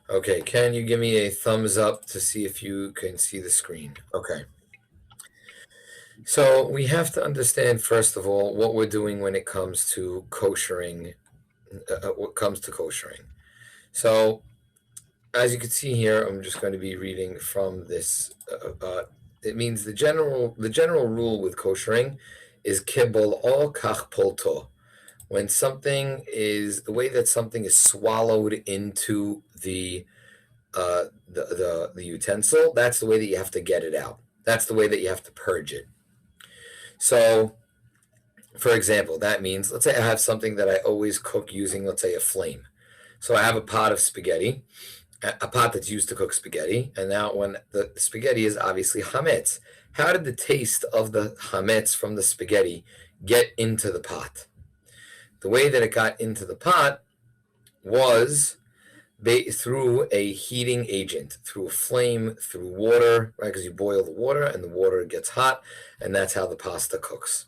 Okay, can you give me a thumbs up to see if you can see the screen? Okay. So we have to understand, first of all, what we're doing when it comes to koshering, what comes to koshering. So as you can see here, I'm just going to be reading from this. It means the general rule with koshering is kibol all kach polto. When something is the way that something is swallowed into the utensil, that's the way that you have to get it out. That's the way that you have to purge it. So, for example, that means let's say I have something that I always cook using, let's say, a flame. So I have a pot of spaghetti, a pot that's used to cook spaghetti, and now when the spaghetti is obviously hametz, how did the taste of the hametz from the spaghetti get into the pot? The way that it got into the pot was through a heating agent, through a flame, through water, right? Because you boil the water and the water gets hot, and that's how the pasta cooks.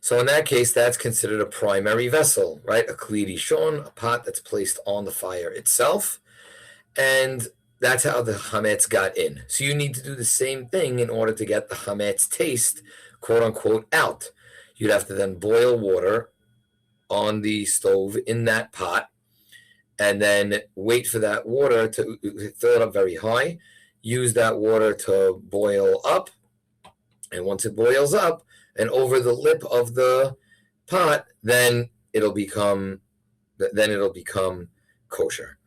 So in that case, that's considered a primary vessel, right? A kli rishon, a pot that's placed on the fire itself, and that's how the hametz got in. So you need to do the same thing in order to get the hametz taste, quote unquote, out. You'd have to then boil water on the stove in that pot, and then wait for that water to fill it up very high, use that water to boil up, and once it boils up and over the lip of the pot, then it'll become kosher.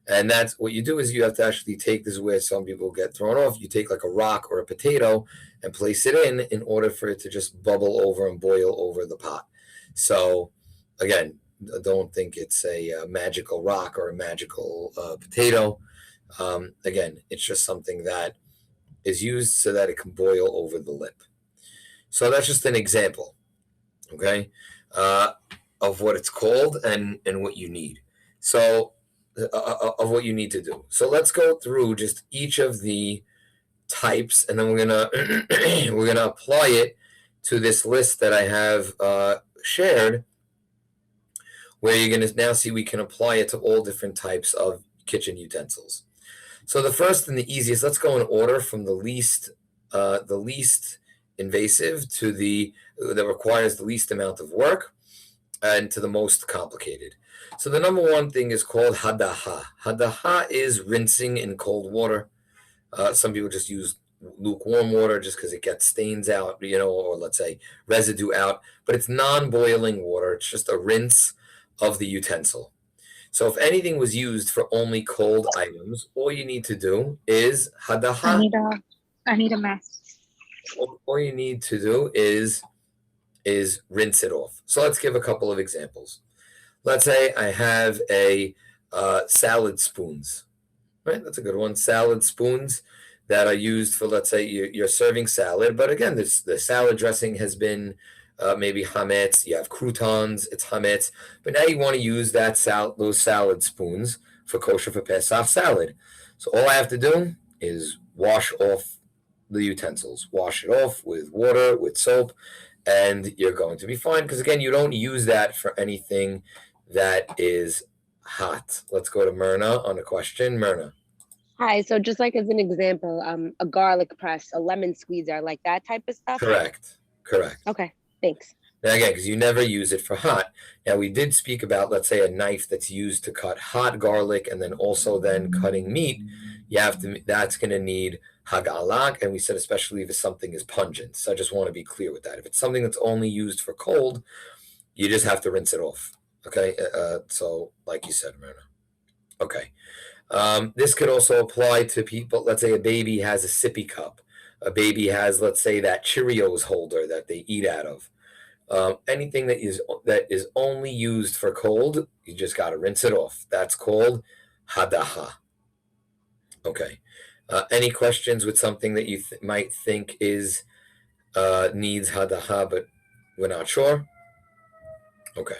And that's what you do is you have to actually take, this is where some people get thrown off, you take like a rock or a potato and place it in order for it to just bubble over and boil over the pot. So again, don't think it's a magical rock or a magical potato. Again, it's just something that is used so that it can boil over the lip. So that's just an example, okay, of what it's called and what you need. So of what you need to do. So let's go through just each of the types, and then we're gonna apply it to this list that I have shared, where you're going to now see we can apply it to all different types of kitchen utensils. So the first and the easiest, let's go in order from the least invasive to the that requires the least amount of work, and to the most complicated. So the number one thing is called hadaha. Hadaha is rinsing in cold water. Some people just use lukewarm water just because it gets stains out, or let's say residue out, but it's non-boiling water. It's just a rinse of the utensil. So if anything was used for only cold items, all you need to do is hadaha. I need a mess. All you need to do is rinse it off. So let's give a couple of examples. Let's say I have a salad spoons, right? That's a good one. Salad spoons that are used for, let's say, you're serving salad, but again, the salad dressing has been maybe hametz. You have croutons, it's hametz, but now you want to use those salad spoons for kosher for Pesach salad. So all I have to do is wash off the utensils, wash it off with water, with soap, and you're going to be fine. Because again, you don't use that for anything that is hot. Let's go to Myrna on a question. Myrna. Hi. So just like as an example, a garlic press, a lemon squeezer, like that type of stuff? Correct. Okay, thanks. Now again, because you never use it for hot. Now we did speak about, let's say, a knife that's used to cut hot garlic and then also then cutting meat. That's going to need hagalak, and we said especially if something is pungent. So I just want to be clear with that. If it's something that's only used for cold, you just have to rinse it off. Okay, so like you said, Myrna. Okay. This could also apply to people. Let's say a baby has a sippy cup. A baby has, let's say, that Cheerios holder that they eat out of. Anything that is only used for cold, you just got to rinse it off. That's called hadaha. Okay. Any questions with something that you might think is needs hadaha, but we're not sure? Okay.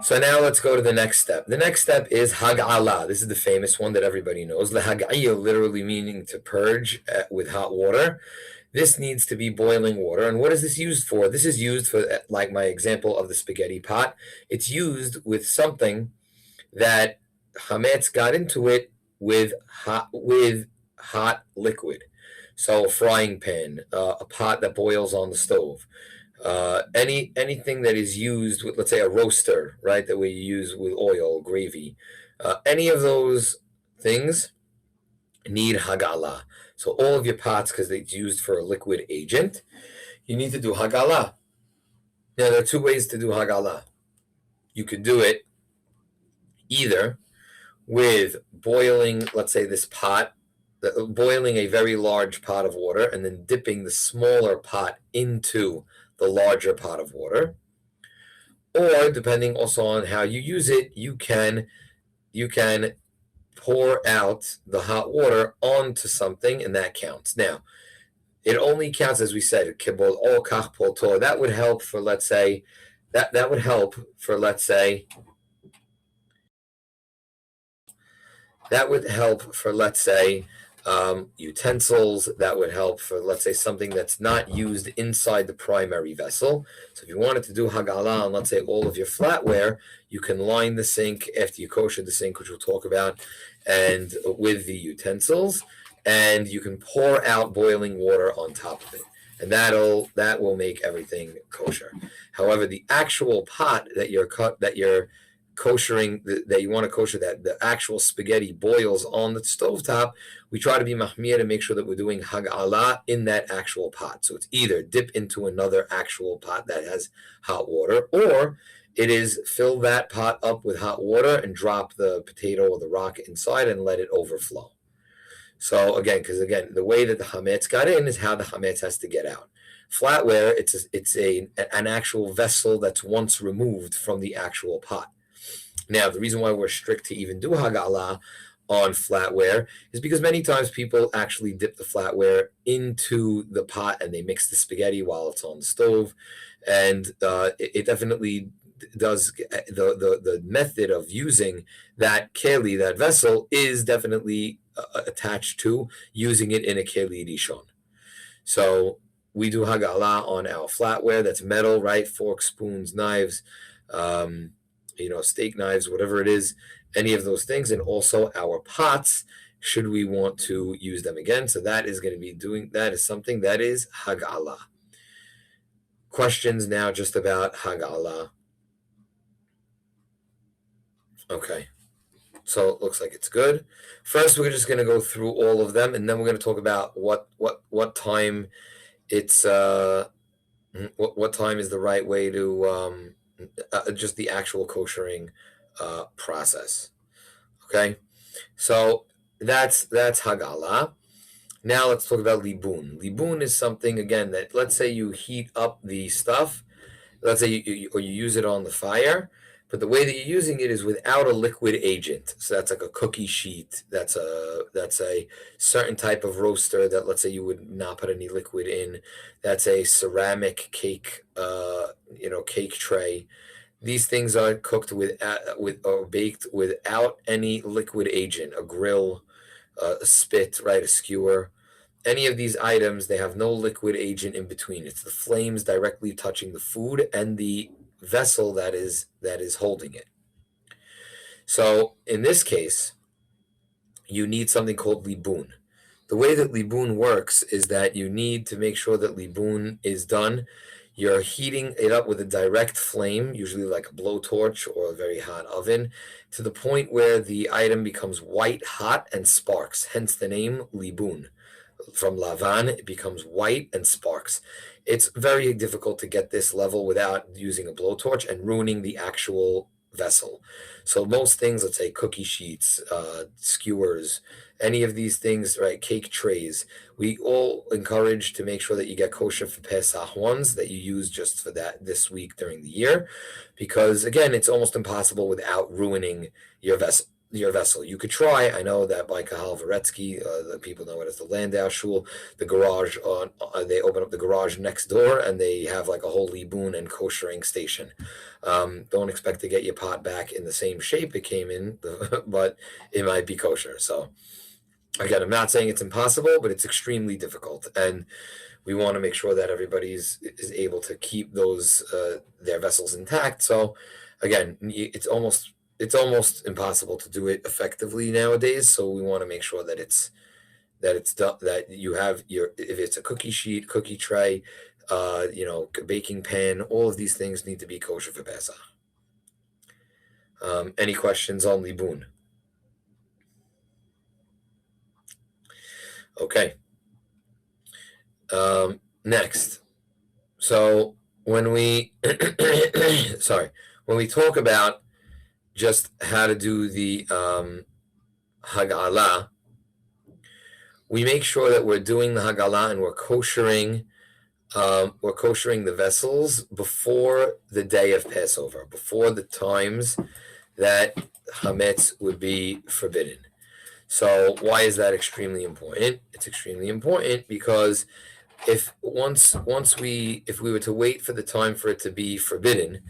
So now let's go to the next step. The next step is hag'ala. This is the famous one that everybody knows. Lehag'iyah, literally meaning to purge with hot water. This needs to be boiling water. And what is this used for? This is used for, like my example of the spaghetti pot. It's used with something that Hametz got into it with hot liquid. So a frying pan, a pot that boils on the stove, anything that is used with, let's say, a roaster, right, that we use with oil, gravy, any of those things need hagala. So all of your pots, because it's used for a liquid agent, you need to do hagala. Now there are two ways to do hagala. You could do it either with boiling, let's say, this pot, boiling a very large pot of water and then dipping the smaller pot into the larger pot of water. Or depending also on how you use it, you can pour out the hot water onto something, and that counts. Now, it only counts, as we said, kibol or kach poltor. That would help for, let's say, that would help for, let's say, utensils. That would help for, let's say, something that's not used inside the primary vessel. So if you wanted to do hagala on, let's say, all of your flatware, you can line the sink after you kosher the sink, which we'll talk about, and with the utensils, and you can pour out boiling water on top of it, and that will make everything kosher. However, the actual pot that you're koshering, that you want to kosher, that the actual spaghetti boils on the stovetop, we try to be mahmir to make sure that we're doing hagala in that actual pot. So it's either dip into another actual pot that has hot water, or it is fill that pot up with hot water and drop the potato or the rock inside and let it overflow. So again, the way that the hametz got in is how the hametz has to get out. Flatware, it's an actual vessel that's once removed from the actual pot. Now, the reason why we're strict to even do hagala on flatware is because many times people actually dip the flatware into the pot and they mix the spaghetti while it's on the stove, and it definitely does. The method of using that keli, that vessel, is definitely attached to using it in a keli rishon. So we do hagala on our flatware that's metal, right? Forks, spoons, knives, steak knives, whatever it is, any of those things, and also our pots, should we want to use them again. So that is going to be that is something that is hagala. Questions now just about hagala? Okay. So it looks like it's good. First, we're just going to go through all of them, and then we're going to talk about what time it's what time is the right way to just the actual koshering process. Okay, so that's hagala. Now let's talk about libun. Libun is something, again, that, let's say you heat up the stuff, let's say you use it on the fire, but the way that you're using it is without a liquid agent. So that's like a cookie sheet. That's a certain type of roaster that, let's say, you would not put any liquid in. That's a ceramic cake, cake tray. These things are cooked or baked without any liquid agent. A grill, a spit, right, a skewer. Any of these items, they have no liquid agent in between. It's the flames directly touching the food and the vessel that is holding it. So in this case, you need something called libun. The way that libun works is that you need to make sure that libun is done. You're heating it up with a direct flame, usually like a blowtorch or a very hot oven, to the point where the item becomes white hot and sparks, hence the name libun. From lavan, it becomes white and sparks. It's very difficult to get this level without using a blowtorch and ruining the actual vessel. So most things, let's say cookie sheets, skewers, any of these things, right, cake trays, we all encourage to make sure that you get kosher for Pesach ones that you use just for this week during the year, because again, it's almost impossible without ruining your vessel. You could try. I know that by Kahal Varetsky, the people know it as the Landau Shul, the garage they open up the garage next door and they have like a whole libun and koshering station. Don't expect to get your pot back in the same shape it came in, but it might be kosher. So again, I'm not saying it's impossible, but it's extremely difficult, and we want to make sure that everybody is able to keep those their vessels intact. So again, it's almost impossible to do it effectively nowadays. So we want to make sure that it's done, that you have your, if it's a cookie sheet, cookie tray, baking pan, all of these things need to be kosher for Pesach. Any questions on libun? Okay. Next. So when we when we talk about just how to do the Hagala, we make sure that we're doing the Hagala and we're koshering the vessels before the day of Passover, before the times that Hametz would be forbidden. So why is that extremely important? It's extremely important because if we were to wait for the time for it to be forbidden,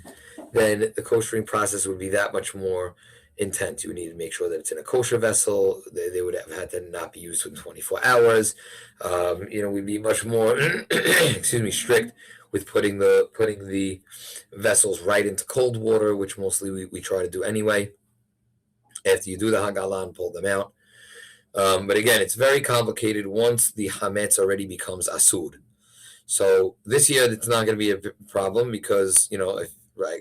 then the koshering process would be that much more intense. You would need to make sure that it's in a kosher vessel. They would have had to not be used within 24 hours. We'd be much more strict with putting the vessels right into cold water, which mostly we try to do anyway after you do the Hagala and pull them out. But again, it's very complicated once the Hametz already becomes Asud. So this year, it's not going to be a problem because,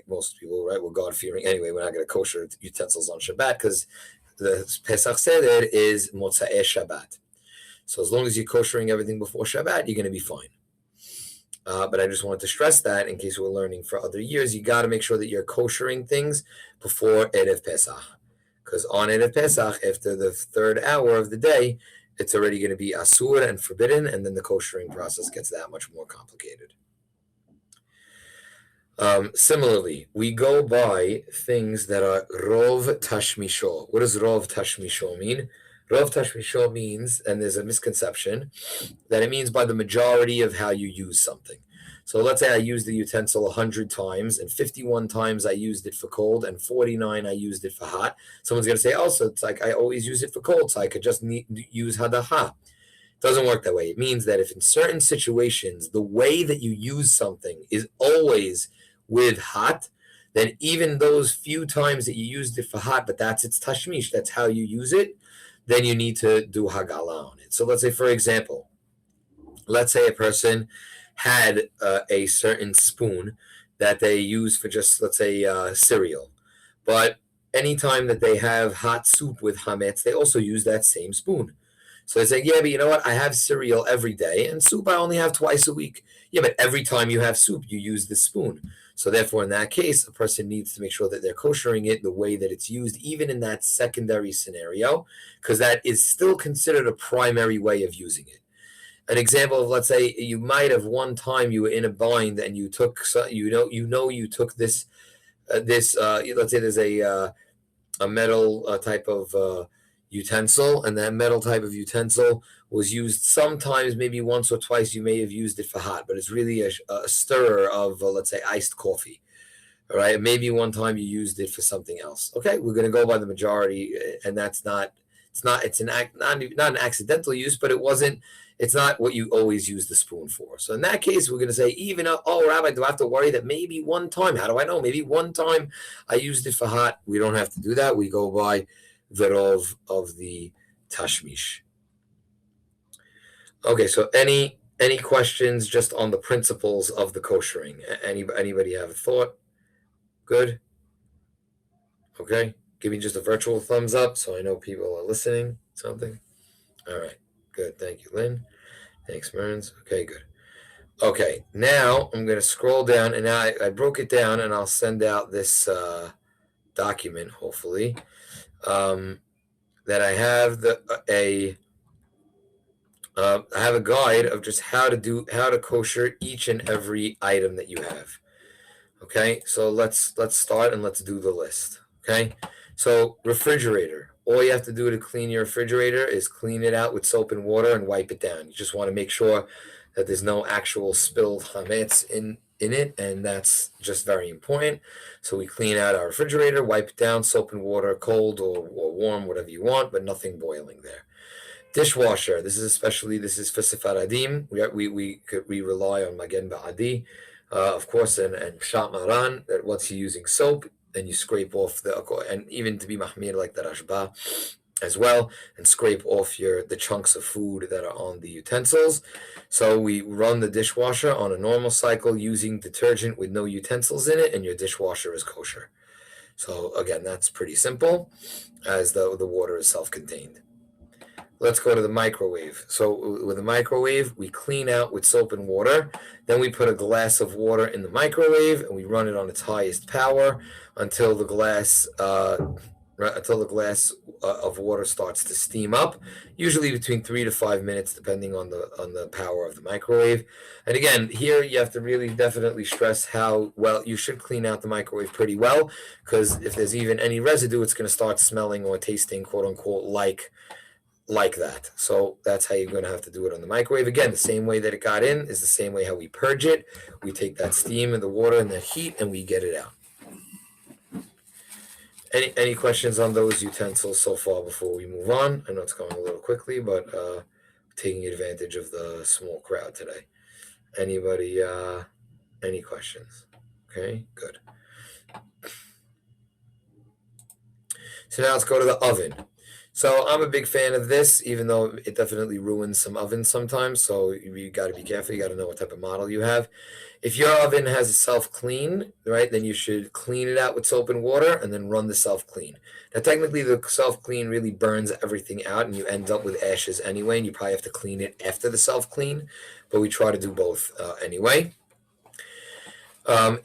most people, right, were God-fearing anyway. We're not going to kosher utensils on Shabbat because the Pesach Seder is Motza'e Shabbat. So as long as you're koshering everything before Shabbat, you're going to be fine. But I just wanted to stress that in case we're learning for other years, you got to make sure that you're koshering things before Erev Pesach. Because on Erev Pesach, after the third hour of the day, it's already going to be asur and forbidden, and then the koshering process gets that much more complicated. Similarly, we go by things that are rov tashmisho. What does rov tashmisho mean? Rov tashmisho means, and there's a misconception, that it means by the majority of how you use something. So let's say I used the utensil 100 times, and 51 times I used it for cold, and 49 I used it for hot. Someone's going to say, so it's like I always use it for cold, so I could just use hadaha. It doesn't work that way. It means that if in certain situations, the way that you use something is always with hot, then even those few times that you used it for hot, but that's its tashmish, that's how you use it, then you need to do hagala on it. So let's say, for example, let's say a person had a certain spoon that they use for just, let's say, cereal. But anytime that they have hot soup with hametz, they also use that same spoon. So they say, but you know what? I have cereal every day, and soup I only have twice a week. Yeah, but every time you have soup, you use the spoon. So therefore, in that case, a person needs to make sure that they're koshering it the way that it's used, even in that secondary scenario, because that is still considered a primary way of using it. An example of, let's say, you might have one time you were in a bind and you took, you took this, let's say there's a metal type of utensil, and that metal type of utensil was used sometimes, maybe once or twice you may have used it for hot, but it's really a stirrer of, let's say, iced coffee. All right, maybe one time you used it for something else. Okay, we're going to go by the majority, and it's not an accidental use, but it's not what you always use the spoon for. So in that case, we're going to say, Rabbi, do I have to worry that maybe one time, how do I know? Maybe one time I used it for hot. We don't have to do that. We go by the rov of the tashmish. Okay, so any questions just on the principles of the koshering? Anybody have a thought? Good? Okay, give me just a virtual thumbs up so I know people are listening. Something? All right, good. Thank you, Lynn. Thanks, Merns. Okay, good. Okay, now I'm going to scroll down, and now I broke it down, and I'll send out this document, hopefully, that I have I have a guide of just how to kosher each and every item that you have. Okay, so let's start and let's do the list. Okay, so refrigerator. All you have to do to clean your refrigerator is clean it out with soap and water and wipe it down. You just want to make sure that there's no actual spilled hametz in it, and that's just very important. So we clean out our refrigerator, wipe it down, soap and water, cold or warm, whatever you want, but nothing boiling there. Dishwasher. This is for Sefaradim. We rely on Magen Ba'adi, of course, and Pshat Maran, that once you're using soap, and you scrape off and even to be mahmir like the Rashba as well, and scrape off the chunks of food that are on the utensils. So we run the dishwasher on a normal cycle using detergent with no utensils in it, and your dishwasher is kosher. So again, that's pretty simple, as the water is self-contained. Let's go to the microwave. So with the microwave, we clean out with soap and water. Then we put a glass of water in the microwave, and we run it on its highest power until the glass of water starts to steam up. Usually between 3 to 5 minutes, depending on the power of the microwave. And again, here you have to really definitely stress how well you should clean out the microwave pretty well, because if there's even any residue, it's going to start smelling or tasting, quote unquote, like that. So that's how you're going to have to do it on the microwave. Again, the same way that it got in is the same way how we purge it. We take that steam and the water and the heat and we get it out. Any questions on those utensils so far before we move on? I know it's going a little quickly, but taking advantage of the small crowd today. Anybody, any questions? Okay, good. So now let's go to the oven. So I'm a big fan of this, even though it definitely ruins some ovens sometimes. So you got to be careful. You got to know what type of model you have. If your oven has a self-clean, right, then you should clean it out with soap and water and then run the self-clean. Now, technically, the self-clean really burns everything out and you end up with ashes anyway, and you probably have to clean it after the self-clean, but we try to do both anyway. And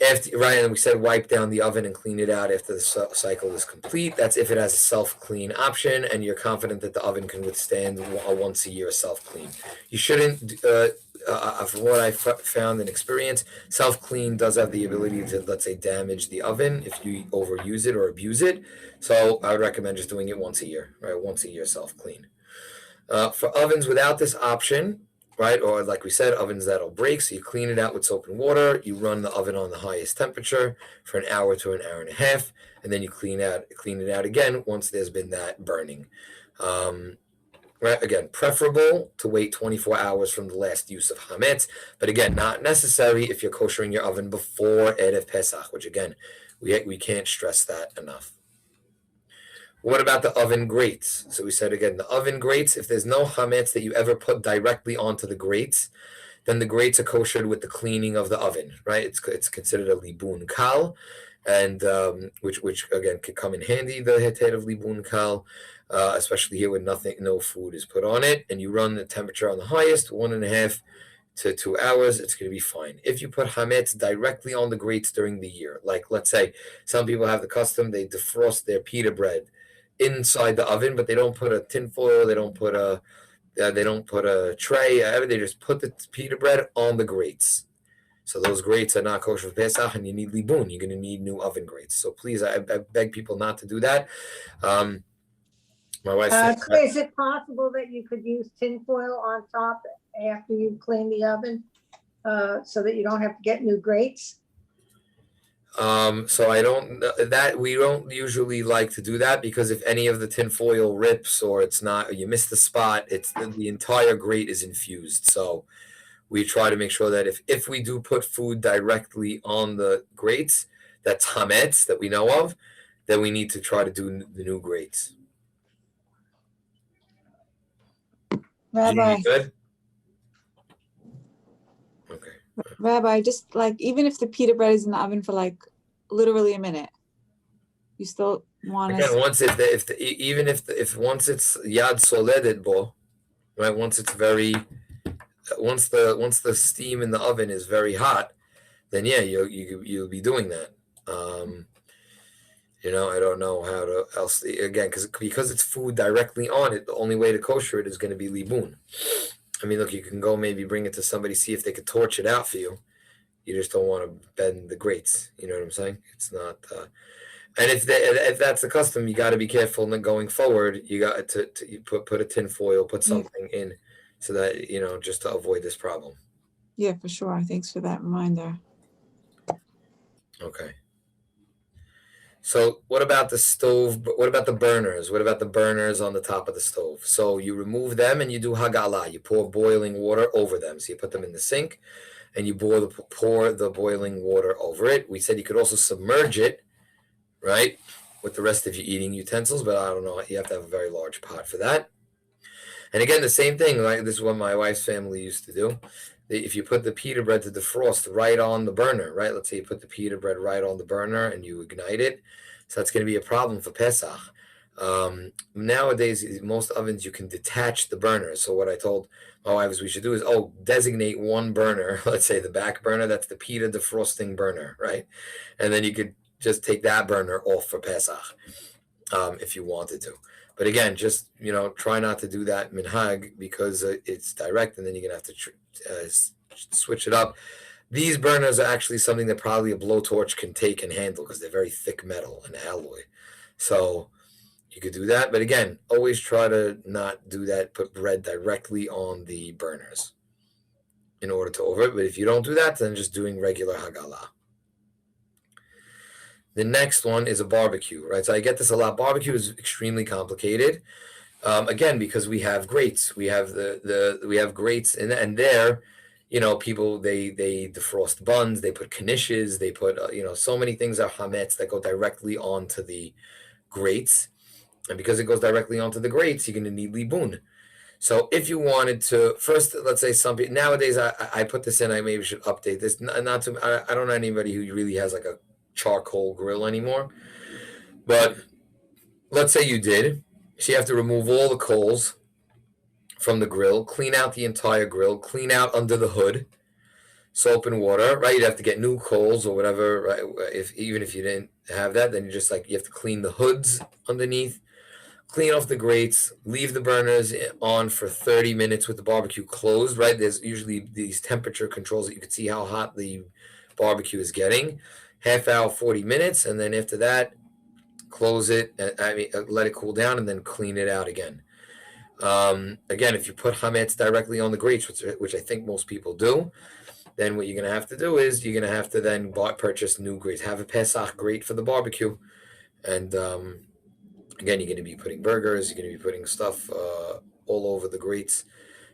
we said wipe down the oven and clean it out after the cycle is complete. That's if it has a self-clean option and you're confident that the oven can withstand a once a year self-clean. You shouldn't, from what I found in experience, self-clean does have the ability to, let's say, damage the oven if you overuse it or abuse it. So I would recommend just doing it once a year, right? Once a year self-clean. For ovens without this option, right, or like we said, ovens that'll break, so you clean it out with soap and water, you run the oven on the highest temperature for an hour to an hour and a half, and then you clean it out again once there's been that burning. Right, again, preferable to wait 24 hours from the last use of hametz, but again, not necessary if you're koshering your oven before Erev Pesach, which again, we can't stress that enough. What about the oven grates? So we said again, the oven grates, if there's no hametz that you ever put directly onto the grates, then the grates are koshered with the cleaning of the oven, right? It's considered a libun kal, and which again could come in handy, the heter of libun kal, especially here when no food is put on it, and you run the temperature on the highest, 1.5 to 2 hours, it's going to be fine. If you put hametz directly on the grates during the year, like let's say some people have the custom, they defrost their pita bread inside the oven, but they don't put a tin foil, they don't put a tray, they just put the pita bread on the grates. So those grates are not kosher for Pesach, and you need libun. You're going to need new oven grates. So please, I beg people not to do that. My wife said, is it possible that you could use tin foil on top after you clean the oven, so that you don't have to get new grates? So we don't usually like to do that, because if any of the tin foil rips or you miss the spot, the entire grate is infused. So we try to make sure that if we do put food directly on the grates, that's hametz that we know of, then we need to try to do the new grates. Rabbi, Good? Okay. Rabbi, just like, even if the pita bread is in the oven for like literally a minute, you still want Again, to. once once it's yad soledet bo, right? Once the steam in the oven is very hot, then yeah, you'll be doing that. I don't know how to else again, because it's food directly on it. The only way to kosher it is going to be libun. I mean, look, you can go maybe bring it to somebody, see if they could torch it out for you. You just don't want to bend the grates. You know what I'm saying? It's not. And if that's the custom, you got to be careful. And then going forward, you got to put a tin foil, put something in, so that just to avoid this problem. Yeah, for sure. Thanks for that reminder. Okay. So what about the stove? What about the burners? What about the burners on the top of the stove? So you remove them and you do hagala. You pour boiling water over them. So you put them in the sink and you pour the boiling water over it. We said you could also submerge it, right? With the rest of your eating utensils, but I don't know, you have to have a very large pot for that. And again, the same thing, like this is what my wife's family used to do. If you put the pita bread to defrost right on the burner, right? Let's say you put the pita bread right on the burner and you ignite it. So that's going to be a problem for Pesach. Nowadays, most ovens, you can detach the burner. So what I told my wife is we should do is, designate one burner. Let's say the back burner, that's the pita defrosting burner, right? And then you could just take that burner off for Pesach if you wanted to. But again, just, try not to do that minhag because it's direct and then you're going to have to switch it up. These burners are actually something that probably a blowtorch can take and handle because they're very thick metal and alloy. So you could do that. But again, always try to not do that. Put bread directly on the burners in order to over it. But if you don't do that, then just doing regular hagala. The next one is a barbecue, right? So I get this a lot. Barbecue is extremely complicated. Again, because we have grates. We have we have grates and there, people they defrost buns, they put knishes, they put so many things are hametz that go directly onto the grates. And because it goes directly onto the grates, you're going to need libun. So if you wanted to, first, let's say some people, nowadays, I put this in, I maybe should update this. Not to, I don't know anybody who really has like a charcoal grill anymore. But let's say you did. So you have to remove all the coals from the grill, clean out the entire grill, clean out under the hood, soap and water, right? You'd have to get new coals or whatever, right? Even if you didn't have that, then you have to clean the hoods underneath. Clean off the grates, leave the burners on for 30 minutes with the barbecue closed, right? There's usually these temperature controls that you can see how hot the barbecue is getting. Half hour, 40 minutes, and then after that, close it, let it cool down, and then clean it out again. Again, if you put hametz directly on the grates, which I think most people do, then what you're going to have to do is you're going to have to then purchase new grates. Have a Pesach grate for the barbecue. And again, you're going to be putting burgers, you're going to be putting stuff all over the grates.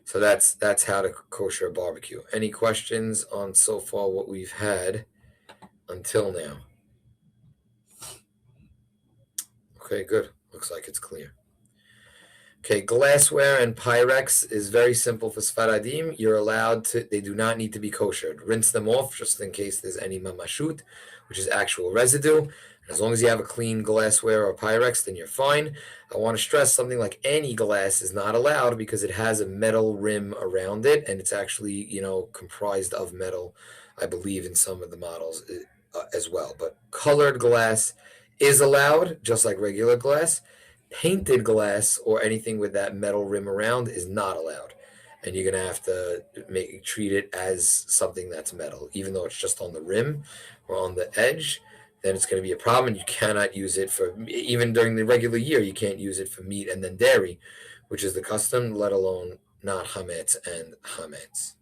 So that's how to kosher barbecue. Any questions on so far what we've had until now? Okay, good. Looks like it's clear. Okay, glassware and Pyrex is very simple for Sfaradim. You're allowed to, they do not need to be koshered. Rinse them off just in case there's any mamashut, which is actual residue. As long as you have a clean glassware or Pyrex, then you're fine. I want to stress something like any glass is not allowed because it has a metal rim around it, and it's actually, comprised of metal, I believe, in some of the models as well. But colored glass is allowed, just like regular glass. Painted glass or anything with that metal rim around is not allowed. And you're going to have to treat it as something that's metal, even though it's just on the rim or on the edge. Then it's going to be a problem. You cannot use it for, even during the regular year, you can't use it for meat and then dairy, which is the custom, let alone not hametz and hametz.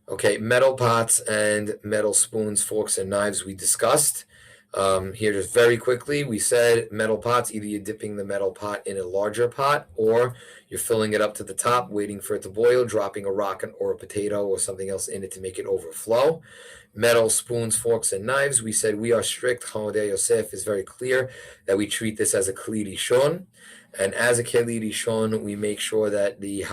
Okay, metal pots and metal spoons, forks, and knives we discussed. Here, just very quickly, we said metal pots, either you're dipping the metal pot in a larger pot or you're filling it up to the top, waiting for it to boil, dropping a rock or a potato or something else in it to make it overflow. Metal spoons, forks, and knives, we said we are strict. Hamadei Yosef is very clear that we treat this as a kli rishon. And as a kli rishon, we make sure that the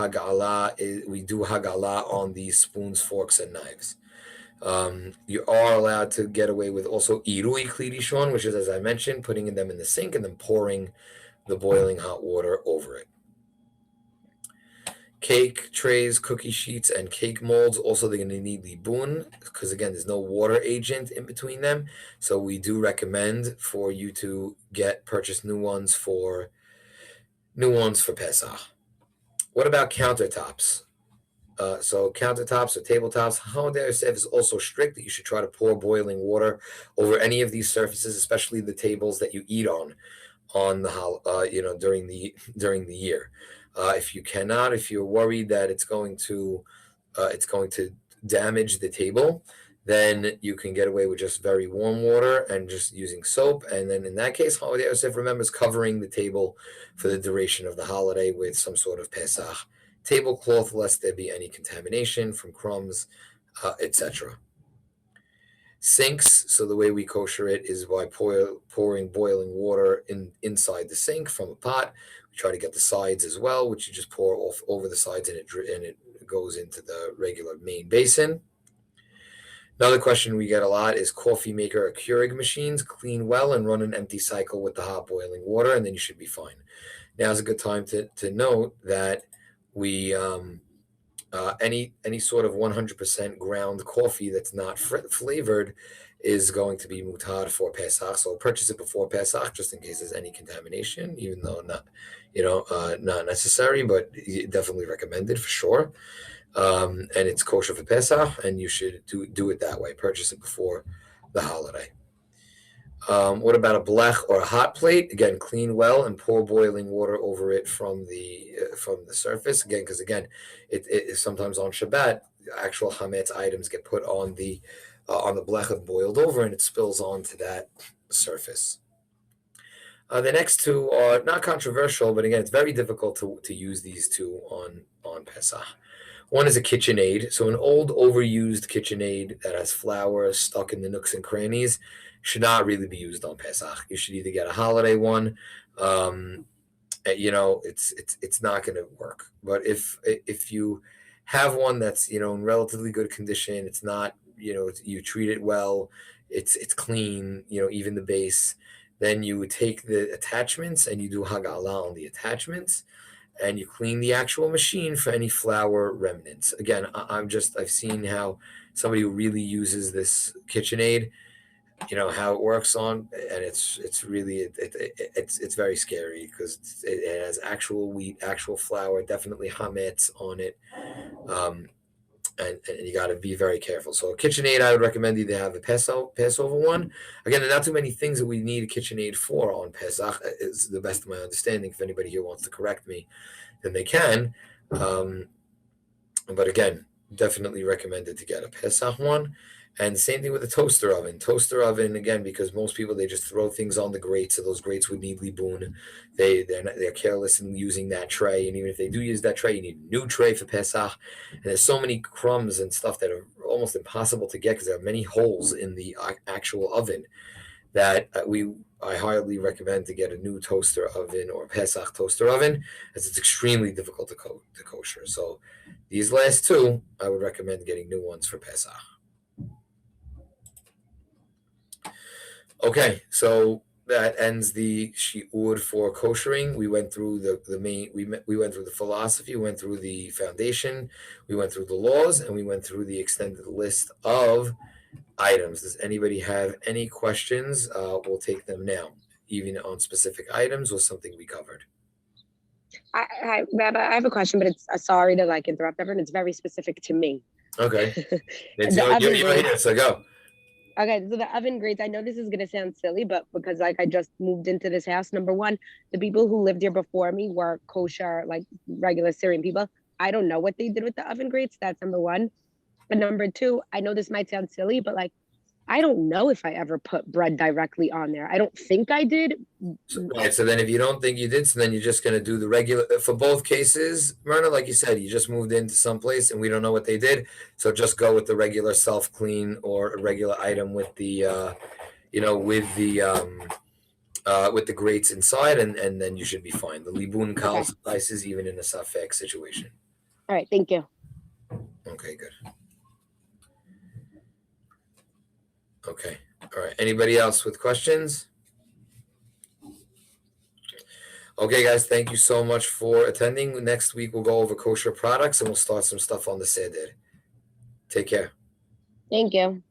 we do hagala on these spoons, forks, and knives. You are allowed to get away with also irui kli rishon, which is, as I mentioned, putting them in the sink and then pouring the boiling hot water over it. Cake trays, cookie sheets, and cake molds, also they're going to need libun because, again, there's no water agent in between them. So we do recommend for you to purchase new ones for Pesach. What about countertops? So countertops or tabletops, Hamadei Yosef is also strict that you should try to pour boiling water over any of these surfaces, especially the tables that you eat on the during the year. If you cannot, if you're worried that it's going to damage the table, then you can get away with just very warm water and just using soap. And then in that case, Hamadei Yosef remembers covering the table for the duration of the holiday with some sort of Pesach tablecloth, lest there be any contamination from crumbs, etc. Sinks, so the way we kosher it is by pouring boiling water inside the sink from a pot. We try to get the sides as well, which you just pour off over the sides, and it goes into the regular main basin. Another question we get a lot is coffee maker or Keurig machines. Clean well and run an empty cycle with the hot boiling water, and then you should be fine. Now is a good time to note that we any sort of 100% ground coffee that's not flavored is going to be mutar for Pesach. So purchase it before Pesach just in case there's any contamination, even though not necessary, but definitely recommended for sure. And it's kosher for Pesach, and you should do it that way. Purchase it before the holiday. What about a blech or a hot plate? Again, clean well and pour boiling water over it from the surface. Again, because it sometimes on Shabbat, actual hametz items get put on the blech and boiled over, and it spills onto that surface. The next two are not controversial, but again, it's very difficult to use these two on Pesach. One is a KitchenAid. So an old overused KitchenAid that has flour stuck in the nooks and crannies should not really be used on Pesach. You should either get a holiday one. It's not going to work. But if you have one that's in relatively good condition, it's not you treat it well, it's clean, even the base. Then you would take the attachments and you do hagala on the attachments, and you clean the actual machine for any flour remnants. Again, I've seen how somebody who really uses this KitchenAid, how it works on, and it's really it's very scary because it has actual wheat, actual flour, definitely hametz on it, and you got to be very careful. So a KitchenAid, I would recommend either have a Passover one. Again, there are not too many things that we need a KitchenAid for on Pesach, is the best of my understanding. If anybody here wants to correct me, then they can. But again, definitely recommended to get a Pesach one. And same thing with the toaster oven. Toaster oven, again, because most people, they just throw things on the grates, so those grates would need libun. They're careless in using that tray, and even if they do use that tray, you need a new tray for Pesach. And there's so many crumbs and stuff that are almost impossible to get because there are many holes in the actual oven that I highly recommend to get a new toaster oven or a Pesach toaster oven, as it's extremely difficult to kosher. So these last two, I would recommend getting new ones for Pesach. Okay, so that ends the shiur for koshering. We went through the main. We went through the philosophy. We went through the foundation. We went through the laws, and we went through the extended list of items. Does anybody have any questions? We'll take them now, even on specific items or something we covered. Hi, Rabbi, I have a question, but it's sorry to interrupt everyone. It's very specific to me. Okay, you're here, so go. Okay, so the oven grates, I know this is going to sound silly, but because I just moved into this house, number one, the people who lived here before me were kosher, regular Syrian people. I don't know what they did with the oven grates. That's number one. And number two, I know this might sound silly, but I don't know if I ever put bread directly on there. I don't think I did. Right. So then if you don't think you did, so then you're just going to do the regular, for both cases, Myrna, like you said, you just moved into some place and we don't know what they did. So just go with the regular self-clean or a regular item with the, with the grates inside, and then you should be fine. The libun kal suffices even in a safek situation. All right. Thank you. Okay, good. Okay. All right. Anybody else with questions? Okay, guys. Thank you so much for attending. Next week, we'll go over kosher products and we'll start some stuff on the Seder. Take care. Thank you.